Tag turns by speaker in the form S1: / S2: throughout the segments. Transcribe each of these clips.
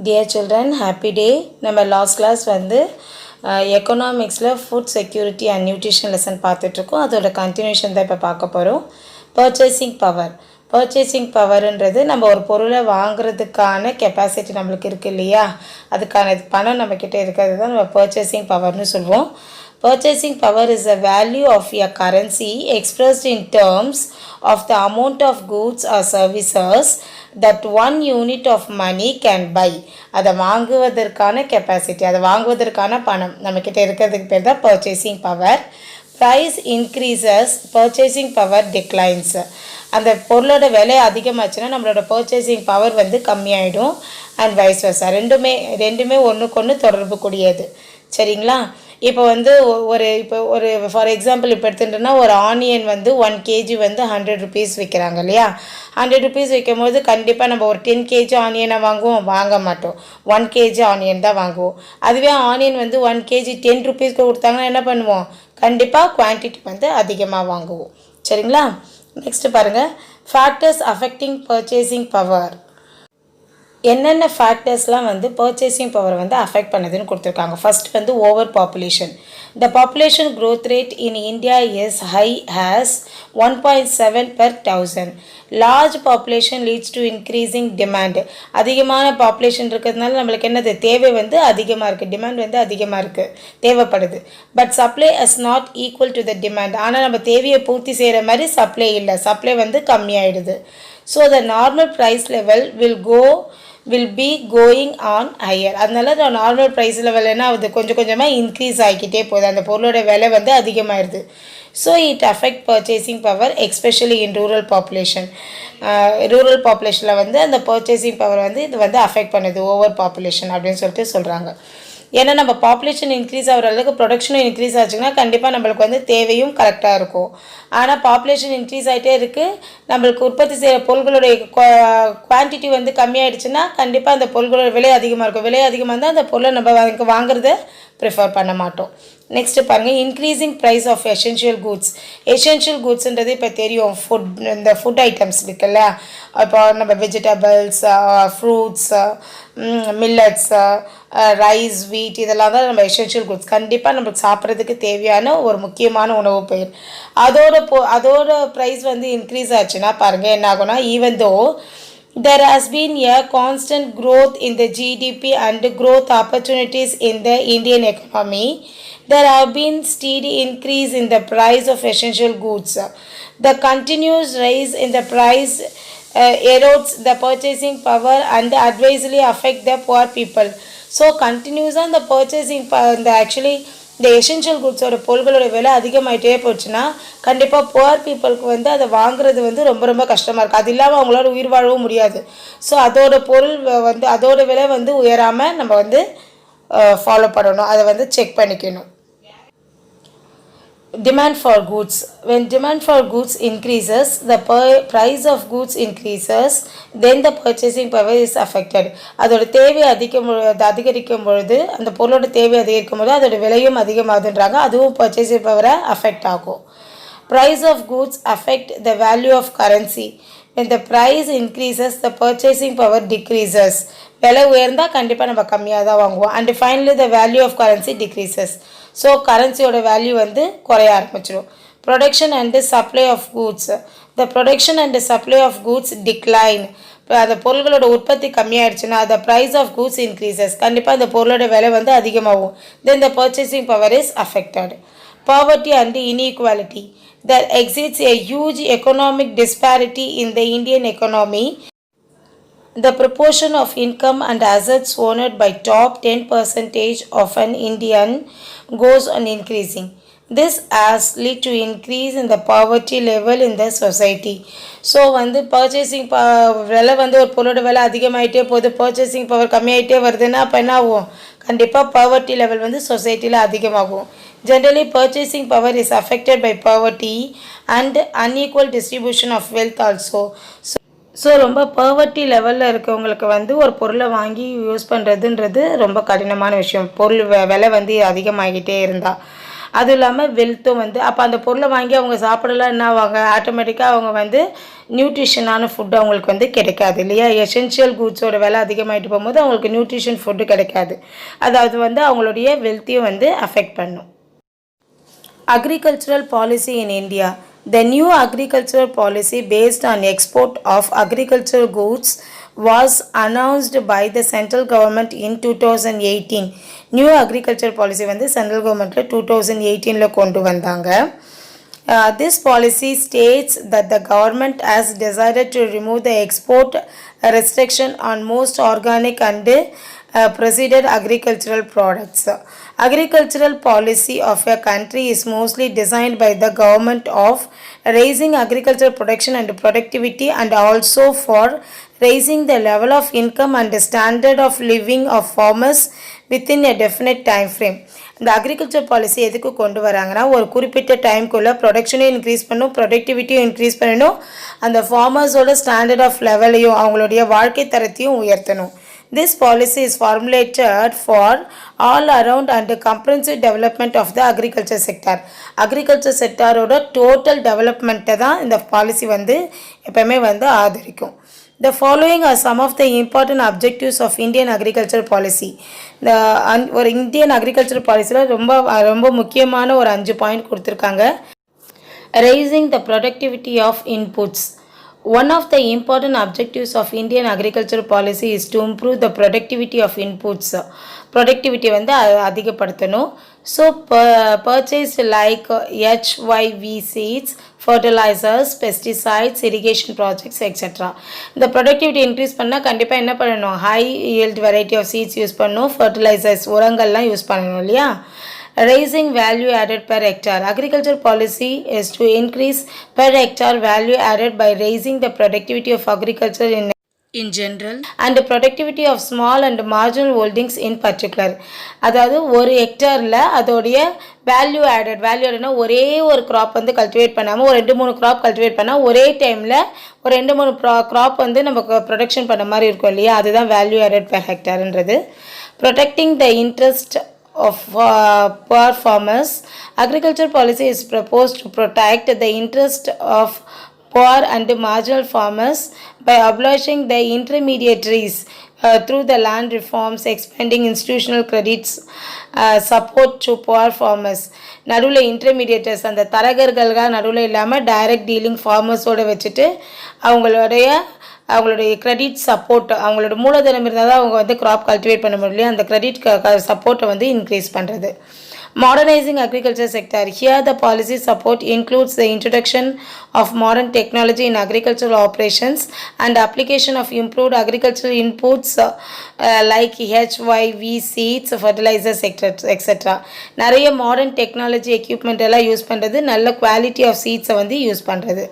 S1: Dear children, happy day. நம்ம last class வந்து எக்கனாமிக்ஸில் food security and nutrition lesson பார்த்துட்ருக்கோம். அதோட கண்டினியூஷன் தான் இப்போ பார்க்க போகிறோம். பர்ச்சேசிங் பவர்ன்றது நம்ம ஒரு பொருளை வாங்குறதுக்கான கெப்பாசிட்டி நம்மளுக்கு இருக்குது இல்லையா, அதுக்கான பணம் நம்மக்கிட்ட இருக்கிறது தான் நம்ம பர்ச்சேசிங் பவர்னு சொல்லுவோம். Purchasing power is the value of a currency expressed in terms of the amount of goods or services that one unit of money can buy. அதை வாங்குவதற்கான கெப்பாசிட்டி, அதை வாங்குவதற்கான பணம் நம்மக்கிட்ட இருக்கிறதுக்கு பேர் தான் purchasing power. Price increases, purchasing power declines. அந்த பொருளோட விலை அதிகமாச்சுன்னா நம்மளோட பர்ச்சேசிங் பவர் வந்து கம்மியாயிடும். அண்ட் வைஸ் வர்சா, ரெண்டுமே ஒன்றுக்கு ஒன்று தொடர்பு கூடியது. சரிங்களா? இப்போ வந்து ஒரு ஃபார் எக்ஸாம்பிள் இப்போ எடுத்துட்டோன்னா ஒரு ஆனியன் வந்து 1 kg வந்து 100 rupees விற்கிறாங்க இல்லையா. 100 rupees விற்கும் போது கண்டிப்பாக நம்ம ஒரு 10 kg ஆனியனை வாங்க மாட்டோம். 1 kg ஆனியன் தான் வாங்குவோம். அதுவே ஆனியன் வந்து 1 kg 10 rupees கொடுத்தாங்கன்னா என்ன பண்ணுவோம், கண்டிப்பாக குவான்டிட்டி வந்து அதிகமாக வாங்குவோம். சரிங்களா? நெக்ஸ்ட்டு பாருங்கள், ஃபேக்டர்ஸ் அஃபெக்டிங் பர்ச்சேசிங் பவர். என்னென்ன ஃபேக்டர்ஸ்லாம் வந்து பர்ச்சேசிங் பவர் வந்து அஃபெக்ட் பண்ணுதுன்னு கொடுத்துருக்காங்க. ஃபர்ஸ்ட் வந்து over population. The population growth rate in India is high has 1.7 per 1000. Large population leads to increasing demand. அதிகமான பாப்புலேஷன் இருக்கிறதுனால நம்மளுக்கு என்னது, தேவை வந்து அதிகமாக இருக்குது, டிமாண்ட் வந்து அதிகமாக இருக்குது, தேவைப்படுது. But supply is not equal to the demand. ஆனால் நம்ம தேவையை பூர்த்தி செய்கிற மாதிரி சப்ளை இல்லை, சப்ளை வந்து கம்மியாயிடுது. So the normal price level will be going on higher. அதனால நார்மல் ப்ரைஸ் லெவல் என்ன ஆகுது, கொஞ்சம் கொஞ்சமாக இன்க்ரீஸ் ஆகிக்கிட்டே போகுது, அந்த பொருளோட விலை வந்து அதிகமாகிடுது. So it affect purchasing power especially in rural population. Rural பாப்புலேஷனில் வந்து அந்த பர்ச்சேசிங் பவர் வந்து இது வந்து அஃபெக்ட் பண்ணுது, ஓவர் பாப்புலேஷன் அப்படின்னு சொல்லிட்டு சொல்கிறாங்க. ஏன்னா நம்ம பாப்புலேஷன் இன்க்ரீஸ் ஆகிற அளவுக்கு ப்ரொடக்ஷனும் இன்க்ரீஸ் ஆச்சுன்னா கண்டிப்பாக நம்மளுக்கு வந்து தேவையும் கரெக்டாக இருக்கும். ஆனால் பாப்புலேஷன் இன்க்ரீஸ் ஆகிட்டே இருக்குது, நம்மளுக்கு உற்பத்தி செய்கிற பொருள்களுடைய குவான்டிட்டி வந்து கம்மியாயிடுச்சுன்னா கண்டிப்பாக அந்த பொருள்களோட விலை அதிகமாக இருக்கும். விலை அதிகமாக இருந்தால் அந்த பொருளை நம்ம வாங்குறத ப்ரிஃபர் பண்ண மாட்டோம். நெக்ஸ்ட்டு பாருங்கள், increasing price of essential goods. Essential கூட்ஸுன்றது இப்போ தெரியும், இந்த ஃபுட் ஐட்டம்ஸ் இருக்குல்ல, இப்போ நம்ம வெஜிடபிள்ஸ், ஃப்ரூட்ஸ், மில்லட்ஸ், ரைஸ், வீட், இதெல்லாம் தான் நம்ம எசென்ஷியல் கூட்ஸ். கண்டிப்பாக நம்மளுக்கு சாப்பிட்றதுக்கு தேவையான ஒரு முக்கியமான உணவு பெயர். அதோட ப்ரைஸ் வந்து இன்க்ரீஸ் ஆச்சுன்னா பாருங்கள் என்ன ஆகும்னா, even though there has been a constant growth in the GDP and growth opportunities in the Indian economy, there have been steady increase in the price of essential goods. The continuous rise in the price erodes the purchasing power and adversely affect the poor people. So continuous on the purchasing power, இந்த essential குட்ஸோட பொருள்களோட விலை அதிகமாகிட்டே போச்சுன்னா கண்டிப்பாக poor பீப்புளுக்கு வந்து அதை வாங்குறது வந்து ரொம்ப ரொம்ப கஷ்டமாக இருக்குது. அது இல்லாமல் அவங்களால உயிர் வாழவும் முடியாது. ஸோ அதோட விலை வந்து உயராமல் நம்ம வந்து ஃபாலோ பண்ணணும், அதை வந்து செக் பண்ணிக்கணும். Demand for goods. When demand for goods increases, the price of goods increases, then the purchasing power is affected. அதோட தேவை அதிகரிக்கும் பொழுது, அந்த பொருளோட தேவை அதிகரிக்கும் போது அதோட விலையும் அதிகமாகுதுன்றாங்க, அதுவும் purchasing power அஃபெக்ட் ஆகும். Price of goods affect the value of currency. When the price increases, the purchasing power decreases. விலை உயர்ந்தால் கண்டிப்பாக நம்ம கம்மியாக தான் வாங்குவோம். And finally the value of currency decreases. So கரன்சியோட வேல்யூ வந்து குறைய ஆரம்பிச்சிடும். Production and supply of goods. The production and supply of goods decline. இப்போ அந்த பொருள்களோட உற்பத்தி கம்மியாயிடுச்சுன்னா the price of goods increases. கண்டிப்பாக அந்த பொருளோட விலை வந்து அதிகமாகும். Then the purchasing power is affected. Poverty and inequality. There exists a huge economic disparity in the Indian economy. The proportion of income and assets owned by top 10% of an Indian goes on increasing. This has led to increase in the poverty level in the society. So வந்து purchasing விலை வந்து ஒரு பொருளோட விலை அதிகமாகிட்டே போகுது, purchasing power கம்மியாகிட்டே வருதுன்னா அப்போ என்ன ஆகும், கண்டிப்பாக பவர்ட்டி லெவல் வந்து சொசைட்டியில் அதிகமாகும். Generally, purchasing power is affected by poverty and unequal distribution of wealth also. So ரொம்ப பவர்ட்டி லெவலில் இருக்கவங்களுக்கு வந்து ஒரு பொருளை வாங்கி யூஸ் பண்ணுறதுன்றது ரொம்ப கடினமான விஷயம், பொருள் விலை வந்து அதிகமாகிட்டே இருந்தால். அதுவும் இல்லாமல் வெல்த்தும் வந்து அப்போ அந்த பொருளை வாங்கி அவங்க சாப்பிடலாம் என்ன ஆவாங்க, ஆட்டோமேட்டிக்காக அவங்க வந்து நியூட்ரிஷனான ஃபுட்டு அவங்களுக்கு வந்து கிடைக்காது இல்லையா. எசென்ஷியல் கூட்ஸோட விலை அதிகமாகிட்டு போகும்போது அவங்களுக்கு நியூட்ரிஷன் ஃபுட்டு கிடைக்காது. அதாவது வந்து அவங்களுடைய வெல்த்தையும் வந்து அஃபெக்ட் பண்ணும். Agricultural policy in India. The new agricultural policy based on export of agricultural goods was announced by the central government in 2018. New agricultural policy வந்து central governmentல 2018ல கொண்டு வந்தாங்க. This policy states that the government has decided to remove the export restriction on most organic and processed agricultural products. Agricultural policy of a country is mostly designed by the government of raising agricultural production and productivity and also for raising the level of income and the standard of living of farmers within a definite time frame. இந்த agriculture policy எதுக்கு கொண்டு வராங்கன்னா, ஒரு குறிப்பிட்ட டைம்குள்ளே ப்ரொடக்ஷனையும் increase பண்ணணும், ப்ரொடக்டிவிட்டியும் increase பண்ணணும், அந்த ஃபார்மர்ஸோட standard of லெவலையும் அவங்களுடைய வாழ்க்கை தரத்தையும் உயர்த்தணும். This policy is formulated for all around and comprehensive development of the agriculture sector. Agriculture sector-ஓட total development தான் இந்த பாலிசி வந்து எப்பவுமே வந்து ஆதரிக்கும். The following are some of the important objectives of Indian agriculture policy. ஒரு இந்தியன் அக்ரிகல்ச்சர் பாலிசியில் ரொம்ப முக்கியமான ஒரு 5 பாயிண்ட் கொடுத்துருக்காங்க. Raising the productivity of inputs. One of the important objectives of Indian agricultural policy is to improve the productivity of inputs. Productivity வந்து அதிகப்படுத்தணும். So purchase like HYV seeds, fertilizers, pesticides, irrigation projects, etc. இந்த productivity increase பண்ணால் கண்டிப்பாக என்ன பண்ணணும், high yield variety of seeds use பண்ணணும், fertilizers உரங்கள்லாம் use பண்ணணும் இல்லையா. Raising value added per hectare. Agriculture policy is to increase per hectare value added by raising the productivity of agriculture in general and the productivity of small and marginal holdings in particular. அதாவது ஒரு ஹெக்டாரில் அதோடைய value ஆடட்னா ஒரே ஒரு graph வந்து cultivate பண்ணாமல் ஒரு 2-3 graph cultivate பண்ணால் ஒரே டைமில் ஒரு 2-3 க்ராப் வந்து நம்ம ப்ரொடக்ஷன் பண்ண மாதிரி இருக்கும் இல்லையா, அதுதான் value added per hectareன்றது. Protecting the interest of poor farmers. Agriculture policy is proposed to protect the interest of poor and marginal farmers by abolishing the intermediaries through the land reforms, expanding institutional credits, support to poor farmers. நடுவில் intermediators அந்த தரகர்கள்காக நடுவில் இல்லாமல் direct dealing ஃபார்மர்ஸோடு வச்சுட்டு அவங்களுடைய credit support, அவங்களோட மூலதனம் இருந்தால் தான் அவங்க வந்து கிராப் கல்டிவேட் பண்ண முடியல, அந்த கிரெடிட் சப்போர்ட்டை வந்து இன்க்ரீஸ் பண்ணுறது. Modernizing agriculture sector. Here the policy support includes the introduction of modern technology in agricultural operations and application of improved agricultural inputs like HYV seeds, fertilizers, etc. நிறைய modern technology equipment எல்லாம் use பண்ணுறது, நல்ல quality of சீட்ஸை வந்து use பண்ணுறது.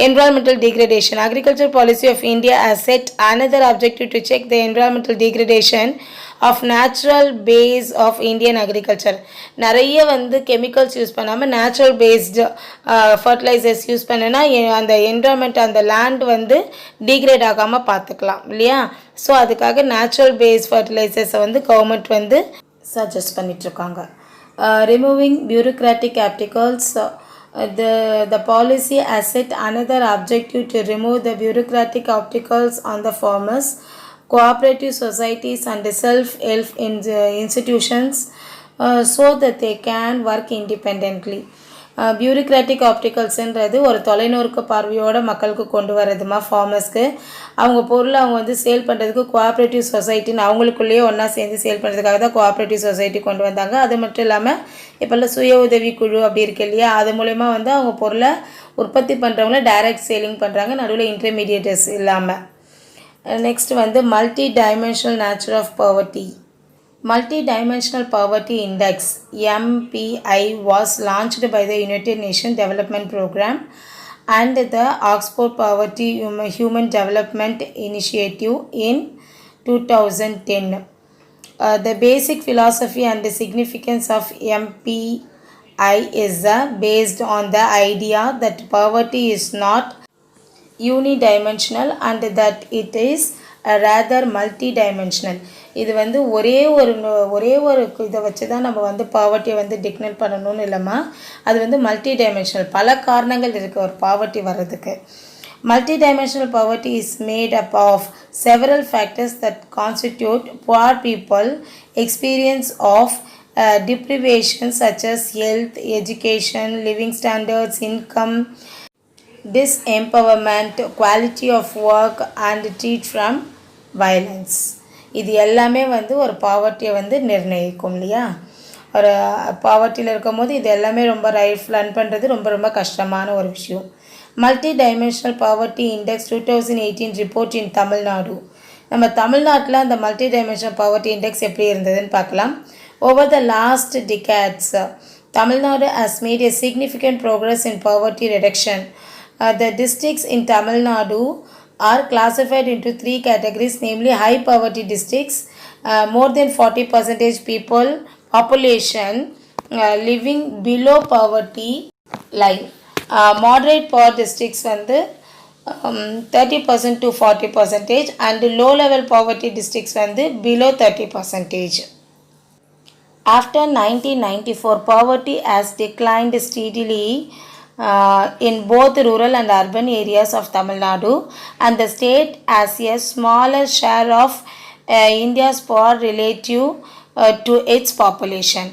S1: Environmental degradation. Agriculture policy of India has set another objective to check the environmental degradation of natural base of Indian agriculture. நிறைய வந்து chemicals use பண்ணாமல் natural based fertilisers use பண்ணினா அந்த environment அந்த land வந்து degrade ஆகாமல் பார்த்துக்கலாம் இல்லையா. ஸோ அதுக்காக நேச்சுரல் பேஸ் ஃபர்டிலைசர்ஸை வந்து கவர்மெண்ட் வந்து சஜஸ்ட் பண்ணிகிட்ருக்காங்க. Removing bureaucratic opticals. The policy has set another objective to remove the bureaucratic obstacles on the farmers, cooperative societies and self-help institutions so that they can work independently. Bureaucratic ஆப்டிகல்ஸுன்றது ஒரு தொலைநோக்கு பார்வையோட மக்களுக்கு கொண்டு வரதுமா ஃபார்மர்ஸ்க்கு. அவங்க பொருளை அவங்க வந்து சேல் பண்ணுறதுக்கு கோஆப்ரேட்டிவ் சொசைட்டின்னு அவங்களுக்குள்ளேயே ஒன்றா சேர்ந்து சேல் பண்ணுறதுக்காக தான் கோஆப்ரேட்டிவ் சொசைட்டி கொண்டு வந்தாங்க. அது மட்டும் இல்லாமல் இப்போல்லாம் சுய உதவி குழு அப்படி இருக்கு இல்லையா, அது மூலயமா வந்து அவங்க பொருளை உற்பத்தி பண்ணுறவங்கள டைரக்ட் சேலிங் பண்ணுறாங்க, நடுவில் இன்டர்மீடியேட்டர்ஸ் இல்லாமல். நெக்ஸ்ட் வந்து multi dimensional nature of poverty. Multi-Dimensional Poverty Index MPI was launched by the United Nations Development Programme and the Oxford Poverty Human Development Initiative in 2010. The basic philosophy and the significance of MPI is based on the idea that poverty is not unidimensional and that it is rather multi-dimensional. இது வந்து ஒரே ஒரு இதை வச்சு தான் நம்ம வந்து பாவர்ட்டியை வந்து டிக்னேட் பண்ணணும்னு இல்லைம்மா. அது வந்து மல்டி டைமென்ஷனல். பல காரணங்கள் இருக்குது ஒரு பாவர்ட்டி வர்றதுக்கு. Multidimensional poverty is made up of several factors that constitute poor people experience of deprivation such as health, education, living standards, income, disempowerment, quality of work and treat from violence. இது எல்லாமே வந்து ஒரு பாவர்ட்டியை வந்து நிர்ணயிக்கும் இல்லையா. ஒரு பாவர்ட்டியில் இருக்கும் போது இது எல்லாமே ரொம்ப லைஃப் ரன் பண்ணுறது ரொம்ப கஷ்டமான ஒரு விஷயம். Multi-dimensional poverty index 2018 report in Tamil Nadu. நம்ம தமிழ்நாட்டில் அந்த multi-dimensional poverty index எப்படி இருந்ததுன்னு பார்க்கலாம். Over the last decades, Tamil Nadu has made a significant progress in poverty reduction. The districts in Tamil Nadu are classified into 3 categories, namely high poverty districts, more than 40% people population living below poverty line. Moderate poor districts வந்து 30% to 40% and low level poverty districts வந்து below 30%. After 1994, poverty has declined steadily in both rural and urban areas of Tamil Nadu, and the state has a smaller share of India's poor relative to its population.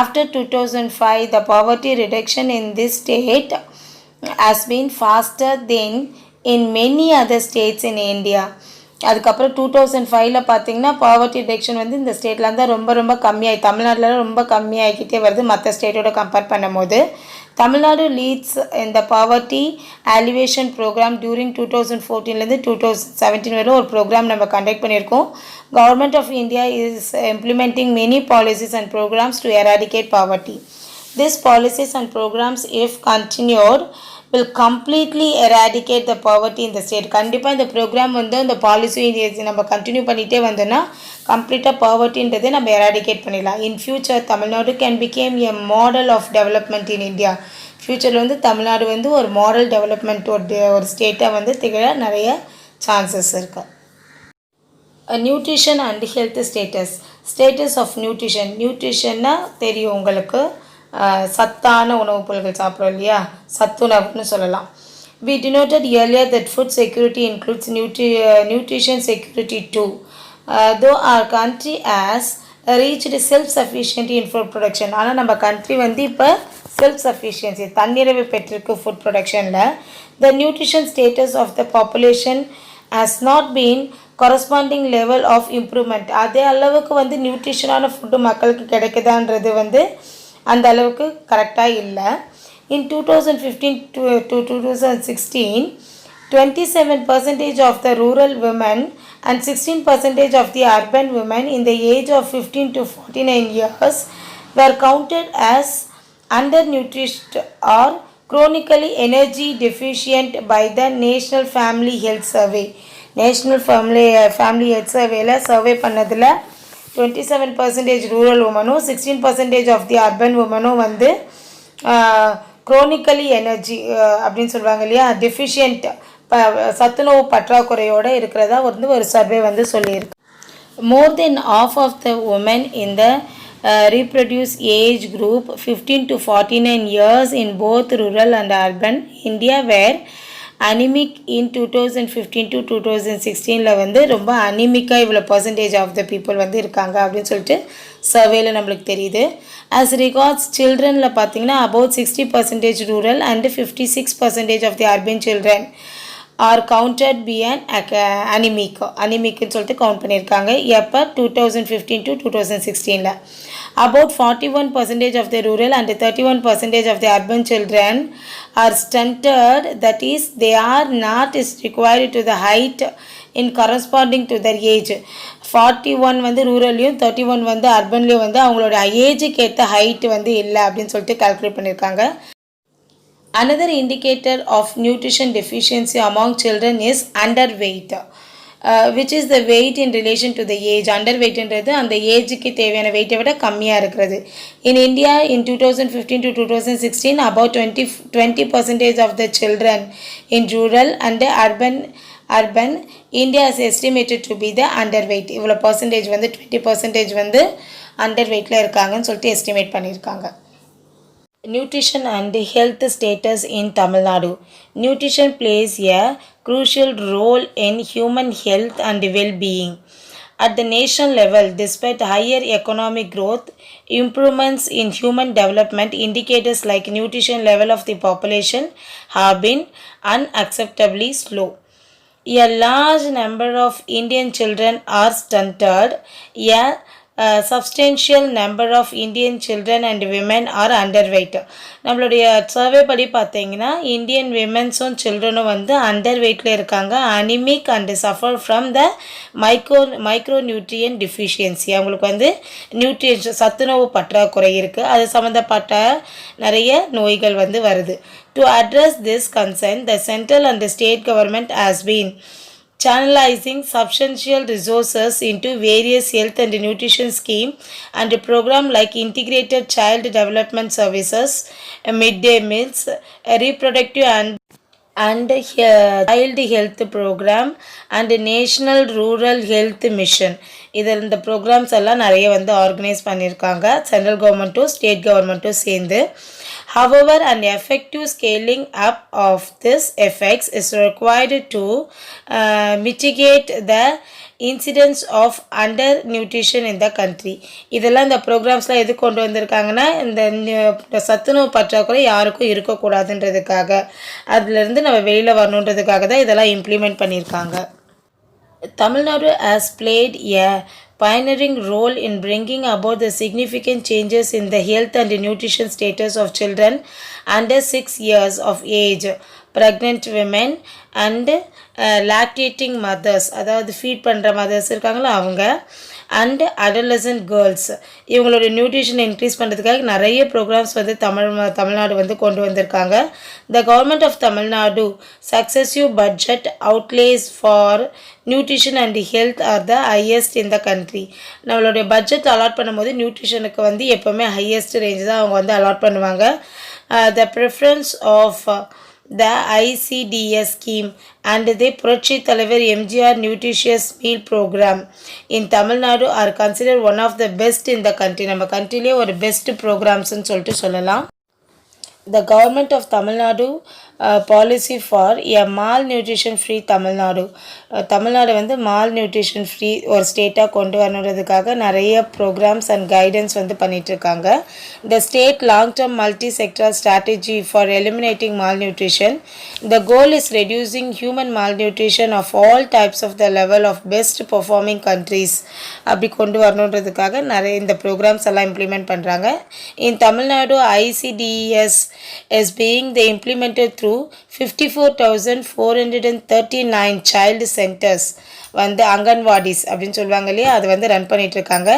S1: After 2005, the poverty reduction in this state has been faster than in many other states in India. அதுக்கப்புறம் 2005 பார்த்தீங்கன்னா poverty reduction வந்து இந்த ஸ்டேட்டில் இருந்தால் ரொம்ப கம்மியாகி தமிழ்நாட்டில் ரொம்ப கம்மியாகிக்கிட்டே வருது மற்ற ஸ்டேட்டோட கம்பேர் பண்ணும்போது. தமிழ்நாடு லீட்ஸ் இந்த பாவர்ட்டி அலிவேஷன் ப்ரோக்ராம் டியூரிங் 2014 2017 வரை ஒரு ப்ரோக்ராம் நம்ம கண்டக்ட் பண்ணியிருக்கோம். Government of India is implementing many policies and programmes to eradicate poverty. These policies and programs, if continued, will completely eradicate the poverty in the state. கண்டிப்பாக இந்த program வந்து இந்த policy நம்ம continue பண்ணிகிட்டே வந்தோன்னா கம்ப்ளீட்டாக பாவர்ட்டின்றதை நம்ம எராடிகேட் பண்ணிடலாம். In future Tamil Nadu can become a model of development in India. ஃப்யூச்சரில் வந்து தமிழ்நாடு வந்து ஒரு மாடல் டெவலப்மெண்ட் ஒரு ஸ்டேட்டாக வந்து திகழ நிறைய சான்சஸ் இருக்குது. Nutrition and health status of நியூட்ரிஷன்னா தெரியும் உங்களுக்கு, சத்தான உணவுப் பொருட்கள் சாப்பிட்றோம் இல்லையா, சத்துணவுன்னு சொல்லலாம். We denoted earlier that food security includes nutrition security too. Though our country has reached self-sufficiency in food production, ஆனால் நம்ம கண்ட்ரி வந்து இப்போ self-sufficiency தன்னிறைவு பெற்றிருக்கு ஃபுட் ப்ரொடக்ஷனில். The nutrition status of the population has not been corresponding level of improvement. அதே அளவுக்கு வந்து நியூட்ரிஷனான ஃபுட்டு மக்களுக்கு கிடைக்குதான்றது வந்து அந்த அளவுக்கு கரெக்டாக இல்லை. In 2015 to 2016, 27% of the rural women and 16% of the urban women in the age of 15 to 49 years were counted as undernourished or chronically energy deficient by the National Family Health Survey. National Family Health Surveyல survey பண்ணதில் 27% rural உமனும் 16% of the urban உமனும் வந்து chronically energy அப்படின்னு சொல்லுவாங்க இல்லையா, deficient சத்துணவு பற்றாக்குறையோடு இருக்கிறதா வந்து ஒரு சர்வே வந்து சொல்லியிருக்கு. More than of of the woman in the reproduce age group 15 to 49 years in both rural and urban India were anemic in 2015 to 2016ல வந்து ரொம்ப அனிமிக்காக இவ்வளோ பர்சன்டேஜ் ஆஃப் த பீப்புள் வந்து இருக்காங்க அப்படின்னு சொல்லிட்டு சர்வேல நம்மளுக்கு தெரியுது. ஆஸ் ரிகார்ட்ஸ் சில்ட்ரனில் பார்த்தீங்கன்னா about 60% rural and 56% of the urban children are counted be an அனிமிக்னு சொல்லிட்டு கவுண்ட் பண்ணியிருக்காங்க. எப்போ 2015 to 2016ல about 41% of the rural and 31% of the urban children are stunted, that is they are not required to the height in corresponding to their age. 41 வந்து ரூரல்லையும் 31 வந்து அர்பன்லேயும் வந்து அவங்களோட ஏஜுக்கு ஏற்ற ஹைட் வந்து இல்லை அப்படின்னு சொல்லிட்டு கால்குலேட் பண்ணியிருக்காங்க. Another indicator of nutrition deficiency among children is underweight, which is the weight in relation to the age. Underweightன்றது அந்த ஏஜுக்கு தேவையான வெயிட்டை விட கம்மியாக இருக்கிறது. In India in 2015 to 2016 about 20% of the children in rural and urban urban. India is estimated to be the underweight. இவ்வளோ percentage வந்து 20% வந்து அண்டர்வெயிட்டில் இருக்காங்கன்னு சொல்லிட்டு எஸ்டிமேட் பண்ணியிருக்காங்க. Nutrition and health status in Tamil Nadu. Nutrition plays a crucial role in human health and well-being. At the national level, despite higher economic growth, improvements in human development indicators like nutrition level of the population have been unacceptably slow. A large number of Indian children are stunted. A substantial number of Indian children and women are underweight. நம்மளுடைய survey படி பார்த்தீங்கன்னா Indian விமென்ஸும் சில்ட்ரனும் வந்து under வெயிட்டில் இருக்காங்க. Anaemic and suffer from the micro nutrient deficiency. அவங்களுக்கு வந்து nutrients சத்துணவு பற்றாக்குறை இருக்குது. அது சம்மந்தப்பட்ட நிறைய நோய்கள் வந்து வருது. To address this concern, the central and the state government has been channelizing substantial resources into various health and nutrition scheme and a program like integrated child development services, midday meals, reproductive and child health program and national rural health mission. இதில் இந்த programs எல்லாம் நிறைய வந்து organise பண்ணியிருக்காங்க central கவர்மெண்ட்டும் state கவர்மெண்ட்டும் சேர்ந்து. However, an effective scaling up of this effects is required to mitigate the incidence of undernutrition in the country. இதெல்லாம் இந்த ப்ரோக்ராம்ஸ்லாம் எது கொண்டு வந்திருக்காங்கன்னா இந்த சத்துணவு பற்றாக்குறை யாருக்கும் இருக்கக்கூடாதுன்றதுக்காக, அதிலிருந்து நம்ம வெளியில் வரணுன்றதுக்காக தான் இதெல்லாம் இம்ப்ளிமெண்ட் பண்ணியிருக்காங்க. Tamil Nadu has played a pioneering role in bringing about the significant changes in the health and nutrition status of children under 6 years of age, pregnant women and lactating mothers, அதாவது feed பண்ணுற mothers இருக்காங்களா அவங்க, and adolescent girls. இவங்களோட nutrition increase பண்ணுறதுக்காக நிறைய programmes வந்து தமிழ்நாடு வந்து கொண்டு வந்திருக்காங்க. The government of Tamil Nadu successive budget outlays for nutrition and health are the highest in the country. நம்மளுடைய பட்ஜெட் அலாட் பண்ணும்போது நியூட்ரிஷனுக்கு வந்து எப்போவுமே ஹையஸ்ட் ரேஞ்ச் தான் அவங்க வந்து அலாட் பண்ணுவாங்க. The preference of the ICDS scheme and the புரட்சி தலைவர் MGR nutritious meal program in Tamil Nadu are considered one of the best in the country. நம்ம கண்ட்ரிலே ஒரு பெஸ்ட் ப்ரோக்ராம்ஸ்ன்னு சொல்லிட்டு சொல்லலாம். The government of Tamil Nadu policy for a malnutrition free Tamil Nadu. Tamil Nadu வந்து malnutrition free ஒரு ஸ்டேட்டாக கொண்டு வரணுன்றதுக்காக நிறைய programs and guidance வந்து பண்ணிகிட்ருக்காங்க. The state long-term multi-sectoral strategy for eliminating malnutrition. The goal is reducing human malnutrition of all types of the level of best performing countries. அப்படி கொண்டு வரணுன்றதுக்காக நிறைய இந்த ப்ரோக்ராம்ஸ் எல்லாம் இம்ப்ளிமெண்ட் பண்ணுறாங்க. In Tamil Nadu, ICDS is being implemented through 54,439 child centers வந்து அங்கன்வாடிஸ் அப்படின்னு சொல்லுவாங்க இல்லையா, அது வந்து ரன் பண்ணிட்டு இருக்காங்க.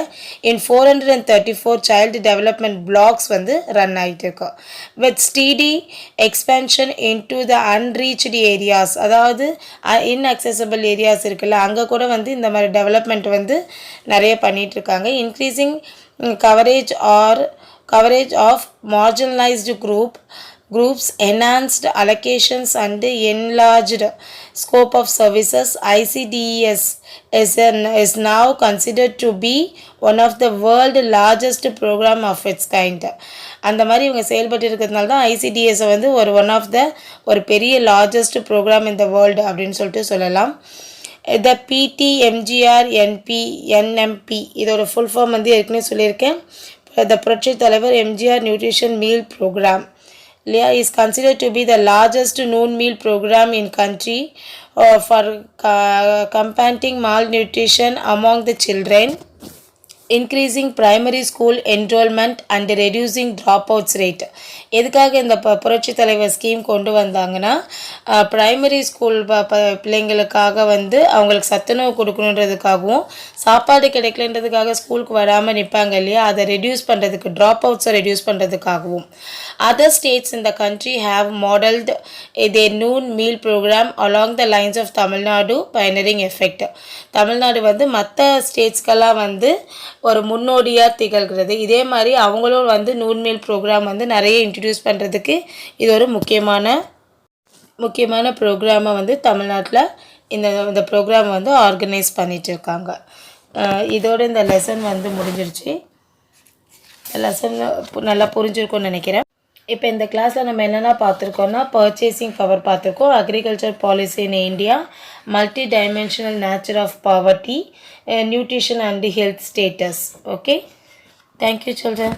S1: இன் 434 சைல்டு டெவலப்மெண்ட் பிளாக்ஸ் வந்து ரன் ஆகிட்டு இருக்கோம். வித் ஸ்டீடி எக்ஸ்பென்ஷன் இன்டு த அன்ரீச்டு ஏரியாஸ், அதாவது இன்அக்சசபிள் ஏரியாஸ் இருக்குல்ல, அங்கே கூட வந்து இந்த மாதிரி டெவலப்மெண்ட் வந்து நிறைய பண்ணிட்டு இருக்காங்க. Increasing coverage of marginalized groups, enhanced allocations and enlarged scope of services. ICDES is now considered to be one of the world largest program of its kind. அந்த மாதிரி இவங்க செயல்பட்டு இருக்கிறதுனால தான் ஐசிடிஎஸ் வந்து ஒரு பெரிய லார்ஜஸ்ட் ப்ரோக்ராம் இந்த வேர்ல்டு அப்படின்னு சொல்லிட்டு சொல்லலாம். த PTMGR-NP இதோட ஃபுல் ஃபார்ம் வந்து ஏற்கனவே சொல்லியிருக்கேன். த புரட்சி தலைவர் MGR nutrition meal programme is considered to be the largest noon meal program in country for combating malnutrition among the children, increasing primary school enrollment and reducing dropouts rate. எதுக்காக இந்த புரட்சி தலைவர் ஸ்கீம் கொண்டு வந்தாங்கன்னா, ப்ரைமரி ஸ்கூல் பிள்ளைங்களுக்காக வந்து அவங்களுக்கு சத்துணவு கொடுக்கணுன்றதுக்காகவும், சாப்பாடு கிடைக்கலன்றதுக்காக ஸ்கூலுக்கு வராமல் நிற்பாங்க இல்லையா, அதை ரெடியூஸ் பண்ணுறதுக்கு, ட்ராப் அவுட்ஸை ரெடியூஸ் பண்ணுறதுக்காகவும். Other states in the country have modeled their noon meal program along the lines of Tamil Nadu pioneering effect. Tamil Nadu வந்து மற்ற ஸ்டேட்ஸ்க்கெல்லாம் வந்து ஒரு முன்னோடியாக திகழ்கிறது. இதே மாதிரி அவங்களும் வந்து நூன் மீல் ப்ரோக்ராம் வந்து நிறைய இன்ட்ரடியூஸ் பண்ணுறதுக்கு இது ஒரு முக்கியமான ப்ரோக்ராமை வந்து தமிழ்நாட்டில் இந்த ப்ரோக்ராம் வந்து ஆர்கனைஸ் பண்ணிகிட்டு இருக்காங்க. இதோட இந்த லெசன் வந்து முடிஞ்சிருச்சு. லெசன் நல்லா புரிஞ்சிருக்கும்னு நினைக்கிறேன். இப்போ இந்த கிளாஸில் நம்ம என்னென்ன பார்த்துருக்கோம்னா, பர்ச்சேசிங் பவர் பார்த்துருக்கோம், agriculture policy in India, multi dimensional nature of poverty, nutrition and health status. Okay, thank you children.